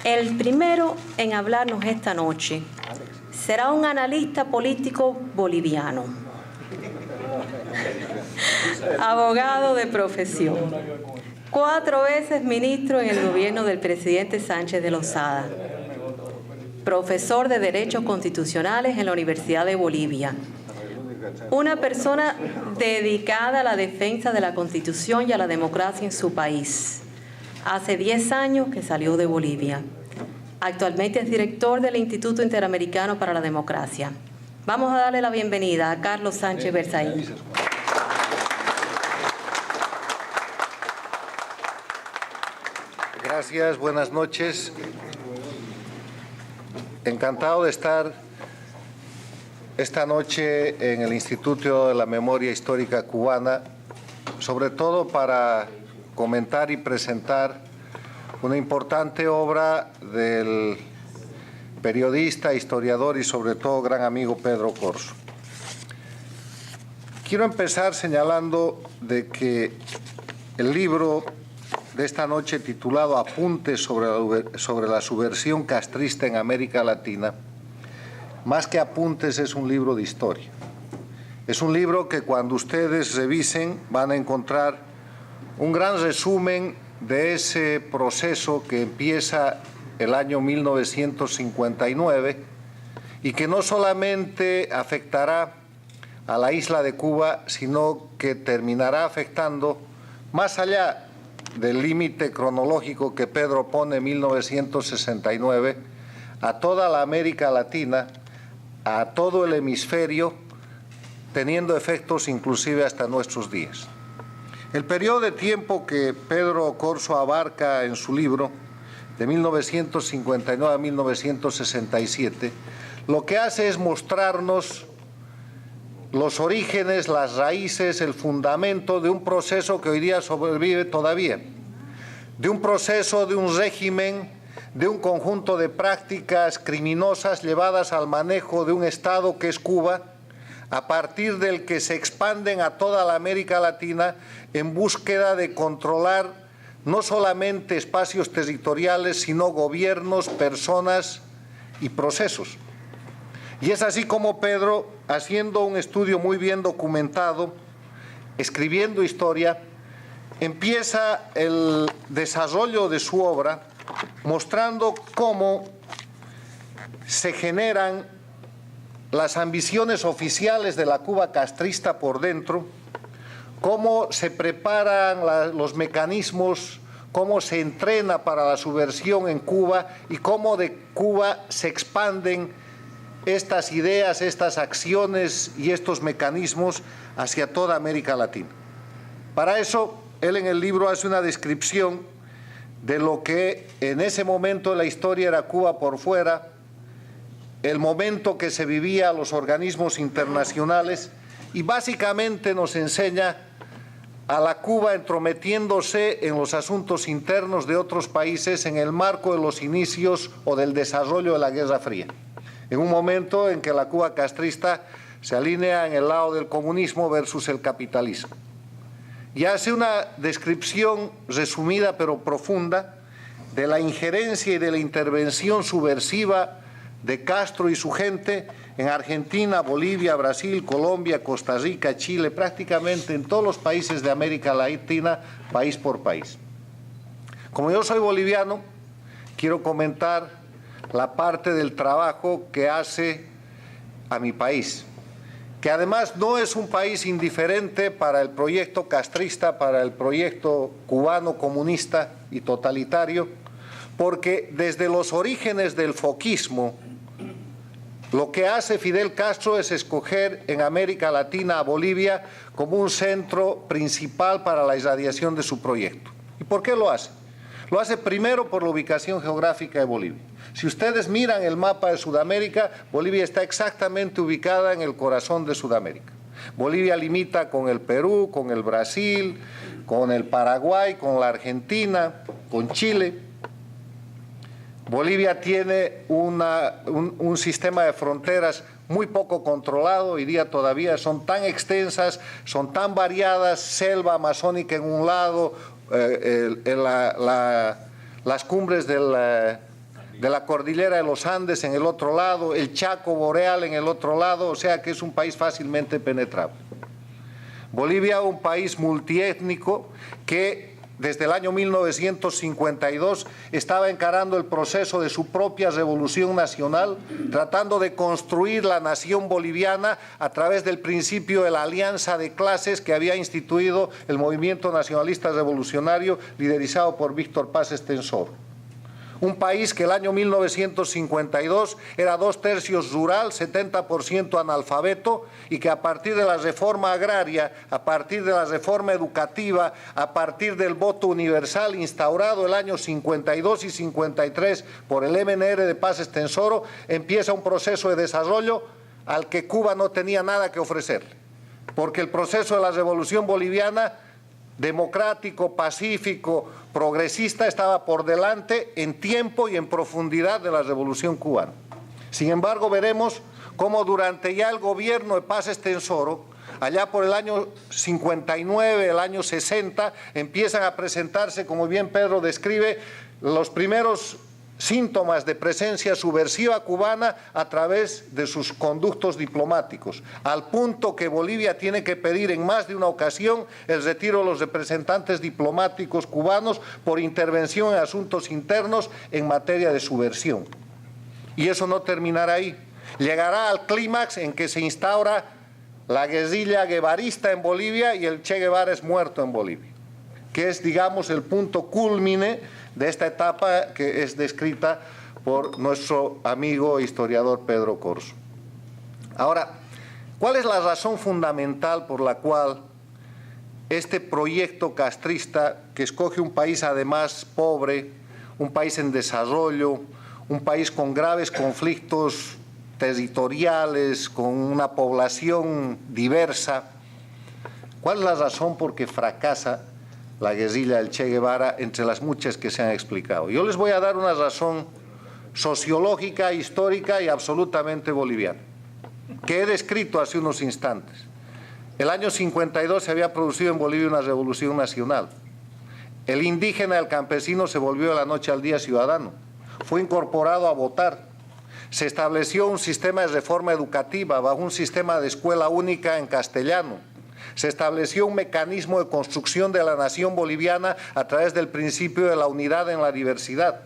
El primero en hablarnos esta noche será un analista político boliviano, abogado de profesión, 4 veces ministro en el gobierno del presidente Sánchez de Lozada, profesor de Derechos Constitucionales en la Universidad de Bolivia, una persona dedicada a la defensa de la Constitución y a la democracia en su país. Hace 10 años que salió de Bolivia. Actualmente es director del Instituto Interamericano para la Democracia. Vamos a darle la bienvenida a Carlos Sánchez Berzaín. Gracias, buenas noches. Encantado de estar esta noche en el Instituto de la Memoria Histórica Cubana, sobre todo para comentar y presentar una importante obra del periodista, historiador y sobre todo gran amigo Pedro Corso. Quiero empezar señalando de que el libro de esta noche, titulado Apuntes sobre la subversión castrista en América Latina, más que apuntes es un libro de historia. Es un libro que cuando ustedes revisen van a encontrar un gran resumen de ese proceso que empieza el año 1959 y que no solamente afectará a la isla de Cuba, sino que terminará afectando más allá del límite cronológico que Pedro pone en 1969 a toda la América Latina, a todo el hemisferio, teniendo efectos inclusive hasta nuestros días. El periodo de tiempo que Pedro Corso abarca en su libro, de 1959 a 1967, lo que hace es mostrarnos los orígenes, las raíces, el fundamento de un proceso que hoy día sobrevive todavía, de un proceso, de un régimen, de un conjunto de prácticas criminosas llevadas al manejo de un Estado que es Cuba, a partir del que se expanden a toda la América Latina en búsqueda de controlar no solamente espacios territoriales, sino gobiernos, personas y procesos. Y es así como Pedro, haciendo un estudio muy bien documentado, escribiendo historia, empieza el desarrollo de su obra mostrando cómo se generan las ambiciones oficiales de la Cuba castrista por dentro, cómo se preparan los mecanismos, cómo se entrena para la subversión en Cuba y cómo de Cuba se expanden estas ideas, estas acciones y estos mecanismos hacia toda América Latina. Para eso, él en el libro hace una descripción de lo que en ese momento de la historia era Cuba por fuera, el momento que se vivía a los organismos internacionales y básicamente nos enseña a la Cuba entrometiéndose en los asuntos internos de otros países en el marco de los inicios o del desarrollo de la Guerra Fría, en un momento en que la Cuba castrista se alinea en el lado del comunismo versus el capitalismo. Y hace una descripción resumida pero profunda de la injerencia y de la intervención subversiva de Castro y su gente en Argentina, Bolivia, Brasil, Colombia, Costa Rica, Chile, prácticamente en todos los países de América Latina, país por país. Como yo soy boliviano, quiero comentar la parte del trabajo que hace a mi país, que además no es un país indiferente para el proyecto castrista, para el proyecto cubano comunista y totalitario, porque desde los orígenes del foquismo, lo que hace Fidel Castro es escoger en América Latina a Bolivia como un centro principal para la irradiación de su proyecto. ¿Y por qué lo hace? Lo hace primero por la ubicación geográfica de Bolivia. Si ustedes miran el mapa de Sudamérica, Bolivia está exactamente ubicada en el corazón de Sudamérica. Bolivia limita con el Perú, con el Brasil, con el Paraguay, con la Argentina, con Chile. Bolivia tiene un sistema de fronteras muy poco controlado, hoy día todavía son tan extensas, son tan variadas, selva amazónica en un lado, las cumbres del de la cordillera de los Andes en el otro lado, el Chaco boreal en el otro lado, o sea que es un país fácilmente penetrable. Bolivia, un país multiétnico que desde el año 1952 estaba encarando el proceso de su propia revolución nacional, tratando de construir la nación boliviana a través del principio de la alianza de clases que había instituido el movimiento nacionalista revolucionario liderizado por Víctor Paz Estenssoro. Un país que el año 1952 era 2/3 rural, 70% analfabeto, y que a partir de la reforma agraria, a partir de la reforma educativa, a partir del voto universal instaurado el año 52 y 53 por el MNR de Paz Estenssoro, empieza un proceso de desarrollo al que Cuba no tenía nada que ofrecerle, porque el proceso de la revolución boliviana, democrático, pacífico, progresista, estaba por delante en tiempo y en profundidad de la revolución cubana. Sin embargo, veremos cómo durante ya el gobierno de Paz Estenssoro, allá por el año 59, el año 60, empiezan a presentarse, como bien Pedro describe, los primeros síntomas de presencia subversiva cubana a través de sus conductos diplomáticos, al punto que Bolivia tiene que pedir en más de una ocasión el retiro de los representantes diplomáticos cubanos por intervención en asuntos internos en materia de subversión. Y eso no terminará ahí. Llegará al clímax en que se instaura la guerrilla guevarista en Bolivia y el Che Guevara es muerto en Bolivia, que es, digamos, el punto cúlmine de esta etapa que es descrita por nuestro amigo historiador Pedro Corso. Ahora, ¿cuál es la razón fundamental por la cual este proyecto castrista, que escoge un país además pobre, un país en desarrollo, un país con graves conflictos territoriales, con una población diversa, cuál es la razón por que fracasa la guerrilla del Che Guevara entre las muchas que se han explicado? Yo les voy a dar una razón sociológica, histórica y absolutamente boliviana, que he descrito hace unos instantes. El año 52 se había producido en Bolivia una revolución nacional. El indígena, el campesino, se volvió de la noche al día ciudadano. Fue incorporado a votar. Se estableció un sistema de reforma educativa bajo un sistema de escuela única en castellano. Se estableció un mecanismo de construcción de la nación boliviana a través del principio de la unidad en la diversidad.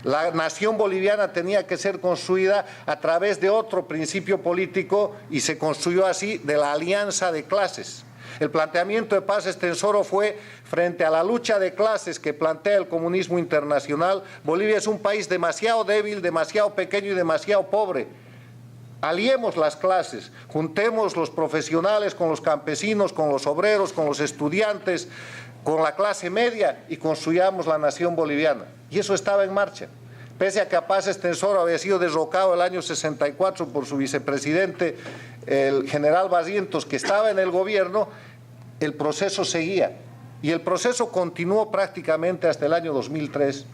La nación boliviana tenía que ser construida a través de otro principio político y se construyó así de la alianza de clases. El planteamiento de Paz Estenssoro fue, frente a la lucha de clases que plantea el comunismo internacional, Bolivia es un país demasiado débil, demasiado pequeño y demasiado pobre. Aliemos las clases, juntemos los profesionales con los campesinos, con los obreros, con los estudiantes, con la clase media y construyamos la nación boliviana. Y eso estaba en marcha. Pese a que Paz Estenssoro había sido derrocado el año 64 por su vicepresidente, el general Barrientos, que estaba en el gobierno, el proceso seguía. Y el proceso continuó prácticamente hasta el año 2003.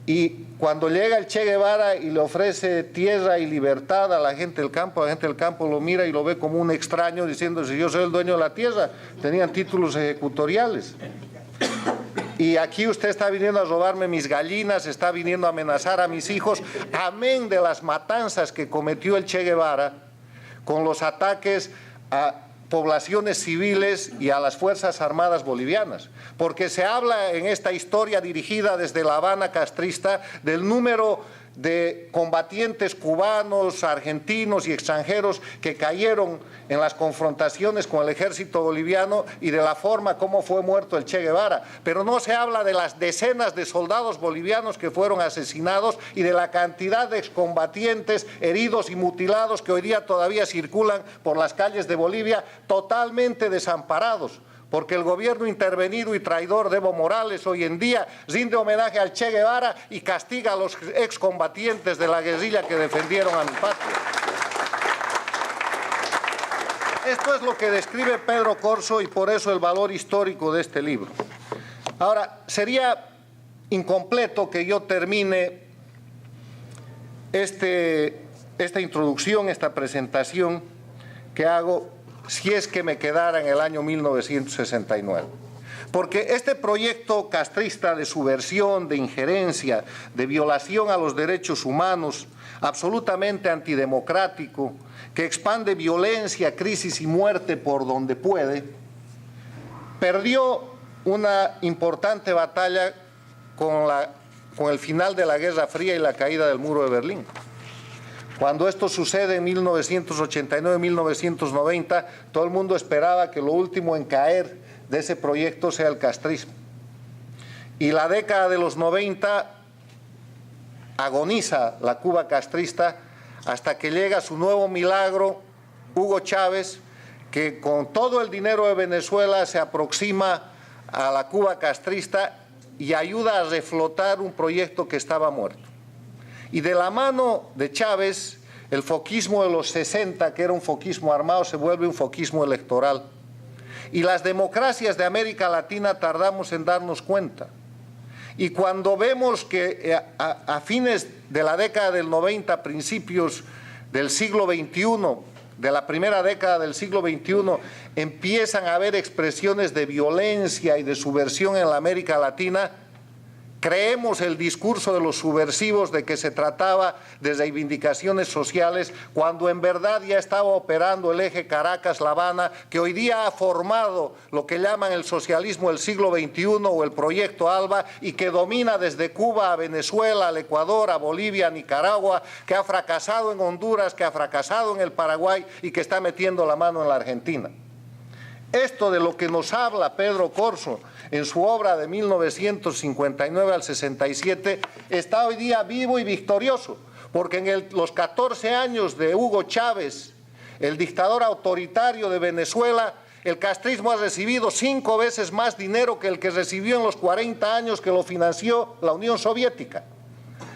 Y cuando llega el Che Guevara y le ofrece tierra y libertad a la gente del campo lo mira y lo ve como un extraño, diciendo: si yo soy el dueño de la tierra. Tenían títulos ejecutoriales. Y aquí usted está viniendo a robarme mis gallinas, está viniendo a amenazar a mis hijos, amén de las matanzas que cometió el Che Guevara con los ataques a poblaciones civiles y a las Fuerzas Armadas bolivianas, porque se habla en esta historia dirigida desde La Habana castrista del número de combatientes cubanos, argentinos y extranjeros que cayeron en las confrontaciones con el ejército boliviano y de la forma como fue muerto el Che Guevara, pero no se habla de las decenas de soldados bolivianos que fueron asesinados y de la cantidad de excombatientes heridos y mutilados que hoy día todavía circulan por las calles de Bolivia totalmente desamparados, porque el gobierno intervenido y traidor de Evo Morales hoy en día rinde homenaje al Che Guevara y castiga a los excombatientes de la guerrilla que defendieron a mi patria. Esto es lo que describe Pedro Corso y por eso el valor histórico de este libro. Ahora, sería incompleto que yo termine esta introducción, esta presentación que hago, si es que me quedara en el año 1969. Porque este proyecto castrista de subversión, de injerencia, de violación a los derechos humanos, absolutamente antidemocrático, que expande violencia, crisis y muerte por donde puede, perdió una importante batalla con el final de la Guerra Fría y la caída del muro de Berlín. Cuando esto sucede en 1989-1990, todo el mundo esperaba que lo último en caer de ese proyecto sea el castrismo. Y la década de los 90 agoniza la Cuba castrista hasta que llega su nuevo milagro, Hugo Chávez, que con todo el dinero de Venezuela se aproxima a la Cuba castrista y ayuda a reflotar un proyecto que estaba muerto. Y de la mano de Chávez, el foquismo de los 60, que era un foquismo armado, se vuelve un foquismo electoral. Y las democracias de América Latina tardamos en darnos cuenta. Y cuando vemos que a fines de la década del 90, principios del siglo XXI, de la primera década del siglo XXI, empiezan a haber expresiones de violencia y de subversión en la América Latina, creemos el discurso de los subversivos de que se trataba de reivindicaciones sociales, cuando en verdad ya estaba operando el eje Caracas-La Habana, que hoy día ha formado lo que llaman el socialismo del siglo XXI o el proyecto ALBA, y que domina desde Cuba a Venezuela, al Ecuador, a Bolivia, a Nicaragua, que ha fracasado en Honduras, que ha fracasado en el Paraguay y que está metiendo la mano en la Argentina. Esto de lo que nos habla Pedro Corzo en su obra de 1959 al 67 está hoy día vivo y victorioso, porque en los 14 años de Hugo Chávez, el dictador autoritario de Venezuela, el castrismo ha recibido 5 veces más dinero que el que recibió en los 40 años que lo financió la Unión Soviética.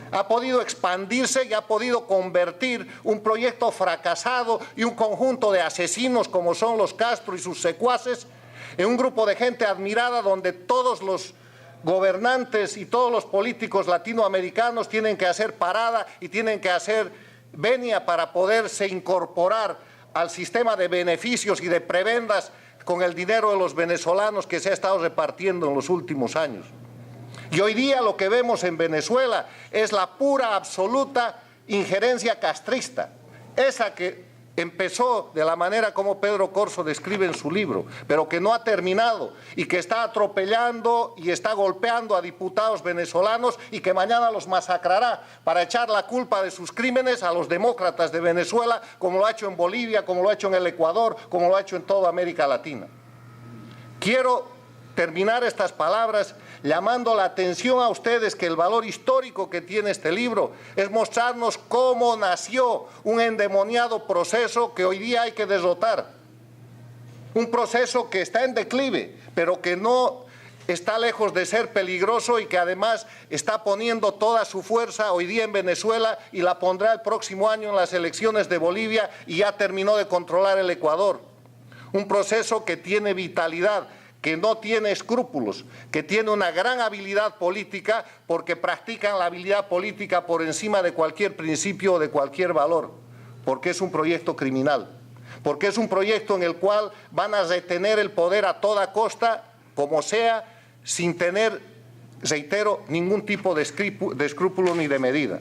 Ha podido expandirse y ha podido convertir un proyecto fracasado y un conjunto de asesinos como son los Castro y sus secuaces en un grupo de gente admirada donde todos los gobernantes y todos los políticos latinoamericanos tienen que hacer parada y tienen que hacer venia para poderse incorporar al sistema de beneficios y de prebendas con el dinero de los venezolanos que se ha estado repartiendo en los últimos años. Y hoy día lo que vemos en Venezuela es la pura, absoluta injerencia castrista, esa que empezó de la manera como Pedro Corzo describe en su libro, pero que no ha terminado y que está atropellando y está golpeando a diputados venezolanos y que mañana los masacrará para echar la culpa de sus crímenes a los demócratas de Venezuela, como lo ha hecho en Bolivia, como lo ha hecho en el Ecuador, como lo ha hecho en toda América Latina. Quiero terminar estas palabras llamando la atención a ustedes que el valor histórico que tiene este libro es mostrarnos cómo nació un endemoniado proceso que hoy día hay que derrotar. Un proceso que está en declive, pero que no está lejos de ser peligroso y que además está poniendo toda su fuerza hoy día en Venezuela y la pondrá el próximo año en las elecciones de Bolivia y ya terminó de controlar el Ecuador. Un proceso que tiene vitalidad, que no tiene escrúpulos, que tiene una gran habilidad política porque practican la habilidad política por encima de cualquier principio o de cualquier valor, porque es un proyecto criminal, porque es un proyecto en el cual van a retener el poder a toda costa, como sea, sin tener, reitero, ningún tipo de escrúpulo ni de medida.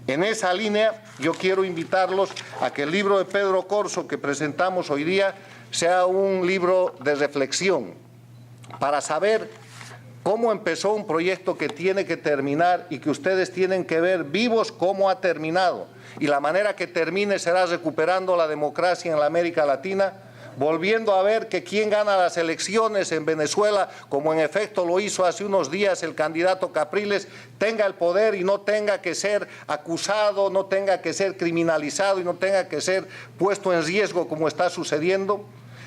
En esa línea yo quiero invitarlos a que el libro de Pedro Corzo que presentamos hoy día sea un libro de reflexión para saber cómo empezó un proyecto que tiene que terminar y que ustedes tienen que ver vivos cómo ha terminado. Y la manera que termine será recuperando la democracia en la América Latina, volviendo a ver que quien gana las elecciones en Venezuela, como en efecto lo hizo hace unos días el candidato Capriles, tenga el poder y no tenga que ser acusado, no tenga que ser criminalizado y no tenga que ser puesto en riesgo como está sucediendo.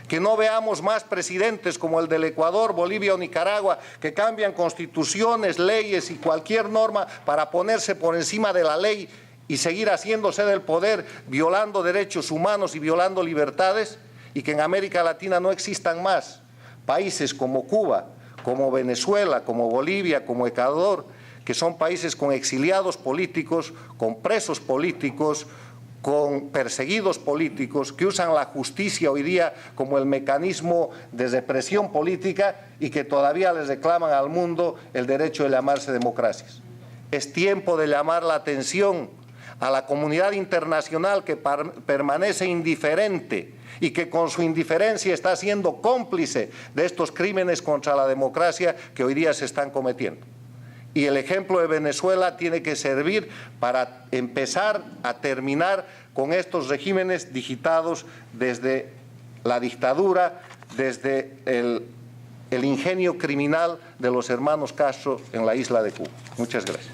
Que no veamos más presidentes como el del Ecuador, Bolivia o Nicaragua, que cambian constituciones, leyes y cualquier norma para ponerse por encima de la ley y seguir haciéndose del poder, violando derechos humanos y violando libertades, y que en América Latina no existan más países como Cuba, como Venezuela, como Bolivia, como Ecuador, que son países con exiliados políticos, con presos políticos, con perseguidos políticos que usan la justicia hoy día como el mecanismo de represión política y que todavía les reclaman al mundo el derecho de llamarse democracias. Es tiempo de llamar la atención a la comunidad internacional que permanece indiferente y que con su indiferencia está siendo cómplice de estos crímenes contra la democracia que hoy día se están cometiendo. Y el ejemplo de Venezuela tiene que servir para empezar a terminar con estos regímenes digitados desde la dictadura, desde el ingenio criminal de los hermanos Castro en la isla de Cuba. Muchas gracias.